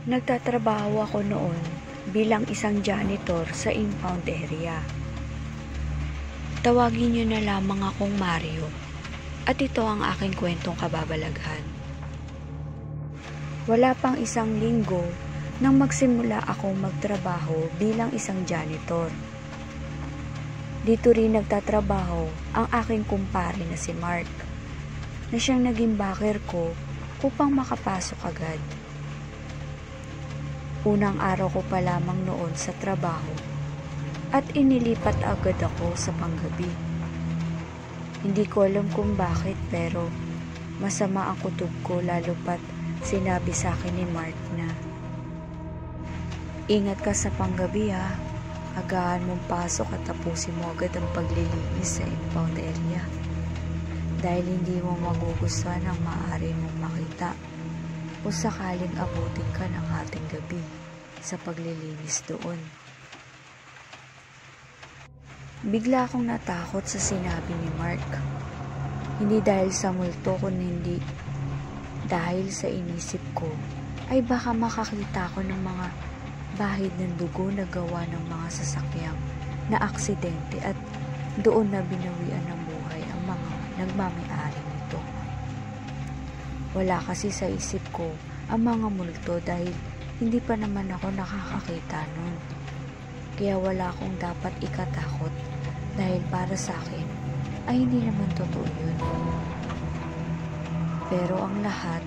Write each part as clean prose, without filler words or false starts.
Nagtatrabaho ako noon bilang isang janitor sa impound area. Tawagin niyo na lamang akong Mario at ito ang aking kwentong kababalaghan. Wala pang isang linggo nang magsimula akong magtrabaho bilang isang janitor. Dito rin nagtatrabaho ang aking kumpare na si Mark, na siyang naging backer ko upang makapasok agad. Unang araw ko pa lamang noon sa trabaho at inilipat agad ako sa panggabi. Hindi ko alam kung bakit pero masama ang kutob ko lalo pat sinabi sa akin ni Mark na, "Ingat ka sa panggabi ha, agahan mong pasok at tapusin mo agad ang paglilinis sa impound area dahil hindi mo magugustuhan ang maaari mong makita o sakaling abutin ka ng ating gabi sa paglilinis doon." Bigla akong natakot sa sinabi ni Mark. Hindi dahil sa multo kundi dahil sa inisip ko ay baka makakita ko ng mga bahid ng dugo na gawa ng mga sasakyang na aksidente at doon na binawian ng buhay ang mga nagmamay-ari nito. Wala kasi sa isip ko ang mga multo dahil hindi pa naman ako nakakakita nun. Kaya wala akong dapat ikatakot dahil para sa akin ay hindi naman totoo yun. Pero ang lahat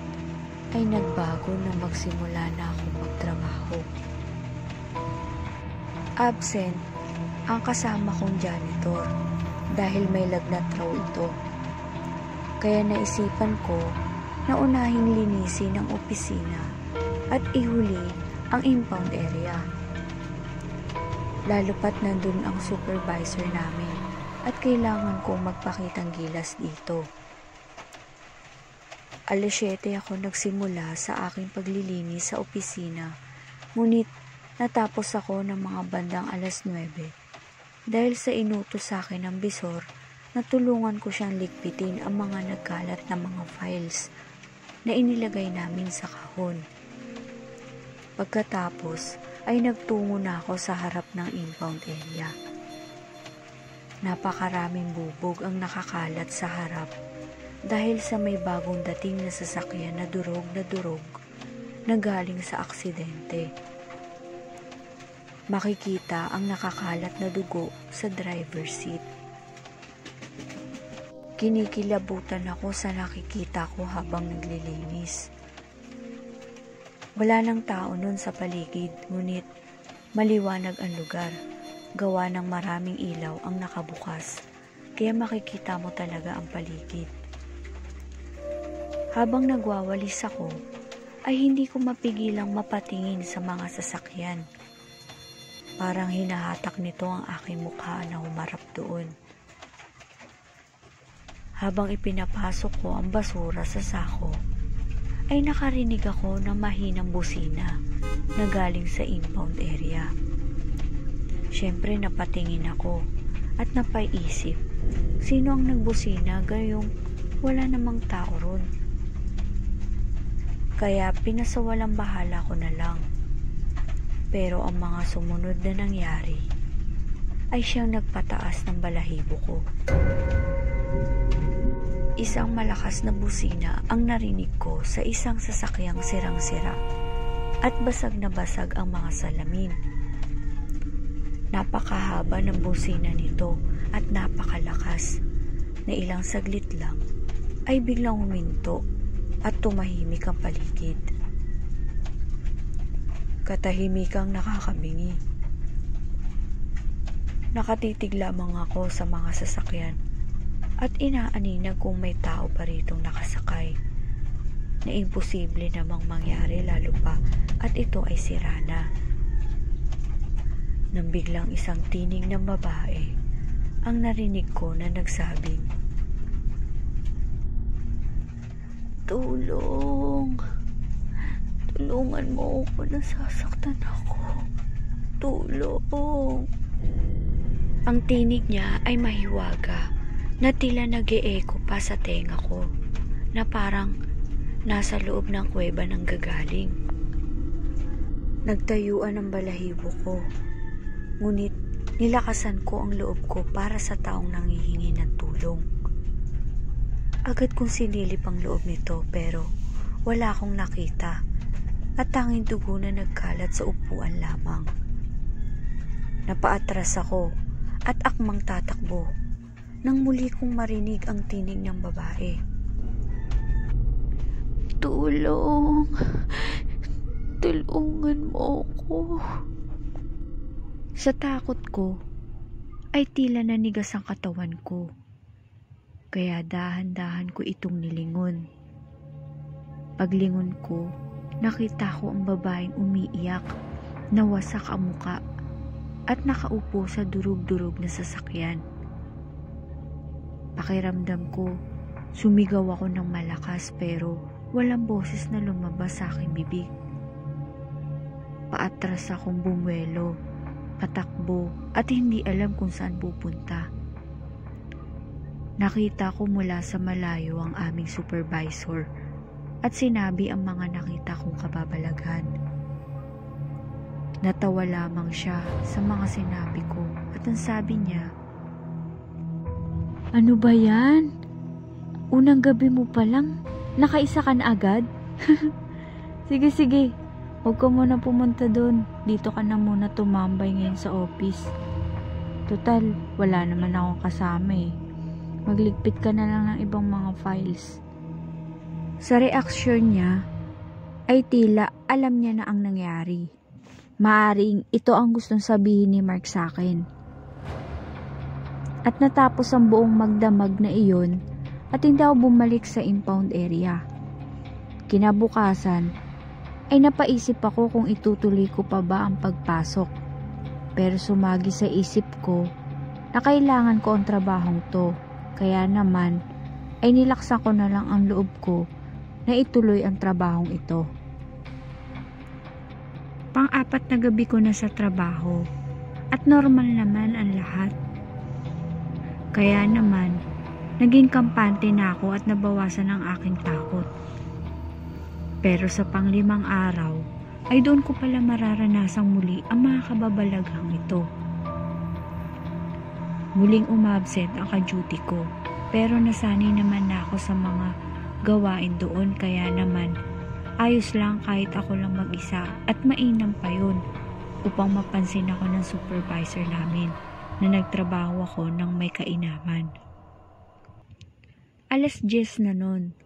ay nagbago nang magsimula na ako magtrabaho. Absent ang kasama kong janitor dahil may lagnat raw ito. Kaya naisipan ko na unahing linisin ang opisina at ihuli ang impound area. Lalo pat nandun ang supervisor namin at kailangan kong magpakitang gilas dito. 7:00 ako nagsimula sa aking paglilinis sa opisina, ngunit natapos ako ng mga bandang 9:00 dahil sa inutos sa akin ng bisor na tulungan ko siyang ligpitin ang mga nagkalat na mga files na inilagay namin sa kahon. Pagkatapos ay nagtungo na ako sa harap ng impound area. Napakaraming bubog ang nakakalat sa harap dahil sa may bagong dating na sasakyan na durog na galing sa aksidente. Makikita ang nakakalat na dugo sa driver's seat. Kinikilabutan ako sa nakikita ko habang naglilinis. Wala nang tao nun sa paligid, ngunit maliwanag ang lugar. Gawa ng maraming ilaw ang nakabukas, kaya makikita mo talaga ang paligid. Habang nagwawalis ako, ay hindi ko mapigilang mapatingin sa mga sasakyan. Parang hinahatak nito ang aking mukha na humarap doon. Habang ipinapasok ko ang basura sa sako, ay nakarinig ako ng mahinang busina na galing sa impound area. Siyempre napatingin ako at napaisip, sino ang nagbusina gayong wala namang tao ron. Kaya pinasawalang bahala ko na lang. Pero ang mga sumunod na nangyari ay siyang nagpataas ng balahibo ko. Isang malakas na busina ang narinig ko sa isang sasakyang sirang-sira at basag na basag ang mga salamin. Napakahaba ng busina nito at napakalakas na ilang saglit lang ay biglang huminto at tumahimik ang paligid. Katahimikang nakakabingi. Nakatitig lamang ako sa mga sasakyan at inaaninag kung may tao pa ritong nakasakay na imposible namang mangyari lalo pa at ito ay sira na. Nang biglang isang tinig ng babae ang narinig ko na nagsabing, "Tulong! Tulungan mo ako, nasasaktan ako. Tulong!" Ang tinig niya ay mahiwaga na tila nag-e-echo pa sa tenga ko na parang nasa loob ng kuweba ng gagaling. Nagtayuan ang balahibo ko, ngunit nilakasan ko ang loob ko para sa taong nanghihingi ng tulong. Agad kong sinilip ang loob nito pero wala akong nakita at tanging dugo na nagkalat sa upuan lamang. Napaatras ako at akmang tatakbo nang muli kong marinig ang tinig ng babae. Tulong! Tulungan mo ako. Sa takot ko, ay tila nanigas ang katawan ko. Kaya dahan-dahan ko itong nilingon. Paglingon ko, nakita ko ang babaeng umiiyak, nawasak ang muka, at nakaupo sa durug-durug na sasakyan. Pakiramdam ko, sumigaw ako ng malakas pero walang boses na lumabas sa aking bibig. Paatras akong bumuelo, patakbo at hindi alam kung saan pupunta. Nakita ko mula sa malayo ang aming supervisor at sinabi ang mga nakita kong kababalaghan. Natawa lamang siya sa mga sinabi ko at ang sabi niya, "Ano ba yan? Unang gabi mo pa lang, nakaisa ka na agad?" Sige. Huwag ka muna pumunta doon. Dito ka na muna tumambay ngayon sa office. Total, wala naman akong kasama eh. Magligpit ka na lang ng ibang mga files. Sa reaksyon niya, ay tila alam niya na ang nangyari. Maaring ito ang gustong sabihin ni Mark sa akin. At natapos ang buong magdamag na iyon at hindi ako bumalik sa impound area. Kinabukasan, ay napaisip ako kung itutuloy ko pa ba ang pagpasok. Pero sumagi sa isip ko na kailangan ko ang trabahong to. Kaya naman ay nilaksan ko na lang ang loob ko na ituloy ang trabahong ito. Pang-apat na gabi ko na sa trabaho at normal naman ang lahat. Kaya naman naging kampante na ako at nabawasan ang aking takot. Pero sa pang-5 araw, ay doon ko pala mararanasang muli ang mga kababalaghang ito. Muling umabsent ang ka-duty ko, pero nasanay naman na ako sa mga gawain doon kaya naman ayos lang kahit ako lang mag-isa at mainam pa yun upang mapansin ako ng supervisor namin na nagtrabaho ako ng may kainaman. 10:00 na nun.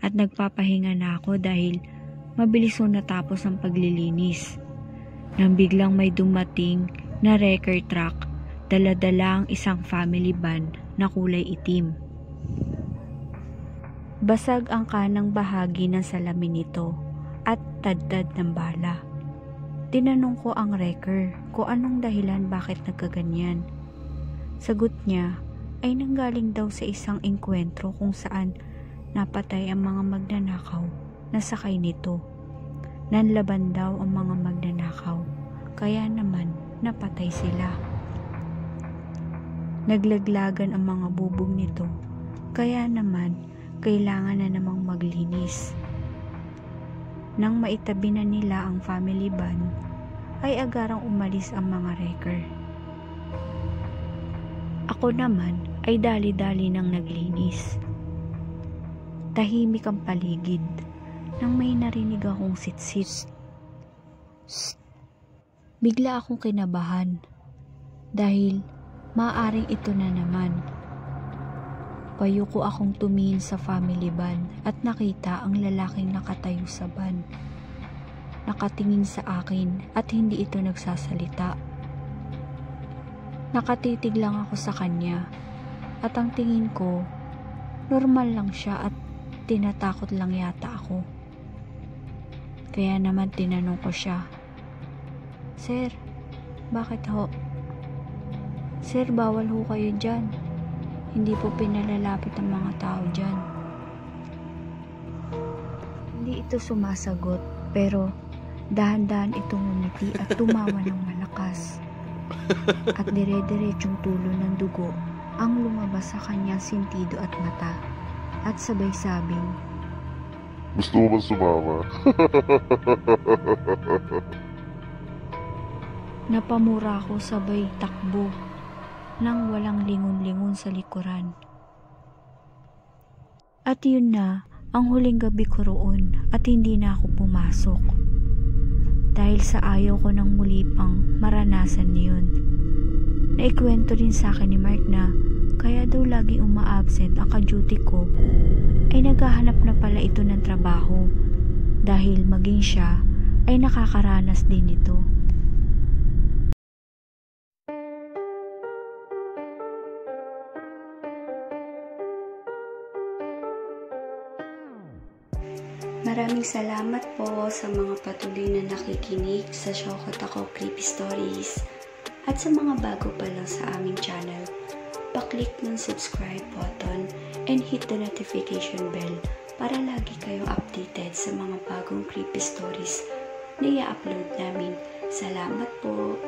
At nagpapahinga na ako dahil mabilis ko natapos ang paglilinis. Nang biglang may dumating na wrecker truck, dala-dala ang isang family van na kulay itim. Basag ang kanang bahagi ng salamin nito at tadtad ng bala. Tinanong ko ang wrecker kung anong dahilan bakit nagkaganyan. Sagot niya ay nanggaling daw sa isang engkwentro kung saan napatay ang mga magnanakaw na sakay nito. Nanlaban daw ang mga magnanakaw, kaya naman napatay sila. Naglaglagan ang mga bubong nito, kaya naman kailangan na namang maglinis. Nang maitabi na nila ang family van, ay agarang umalis ang mga wrecker. Ako naman ay dali-dali nang naglinis. Tahimik ang paligid nang may narinig akong sitsit. Bigla akong kinabahan dahil maaaring ito na naman. Payuko akong tumingin sa family van at nakita ang lalaking nakatayo sa van. Nakatingin sa akin at hindi ito nagsasalita. Nakatitig lang ako sa kanya at ang tingin ko, normal lang siya at tinatakot lang yata ako. Kaya naman tinanong ko siya, "Sir, bakit ho?" "Sir, bawal ho kayo dyan. Hindi po pinalalapit ang mga tao dyan." Hindi ito sumasagot pero dahan-dahan itong ngumiti at tumawa ng malakas. At dire-diretsong tulo ng dugo ang lumabas sa kanyang sentido at mata. At sabay sabing, "Gusto mo ba sumama?" Napamura ko sabay takbo nang walang lingon-lingon sa likuran. At yun na ang huling gabi ko roon at hindi na ako pumasok. Dahil sa ayaw ko nang muli pang maranasan yun. Naikwento rin sa akin ni Mark na kaya daw lagi uma-absent ang ka-duty ko ay naghahanap na pala ito ng trabaho dahil maging siya ay nakakaranas din ito. Maraming salamat po sa mga patuloy na nakikinig sa Showkot Ako Creepy Stories at sa mga bago pa lang sa aming channel. Pa-click ng subscribe button and hit the notification bell para lagi kayong updated sa mga bagong creepy stories na i-upload namin. Salamat po!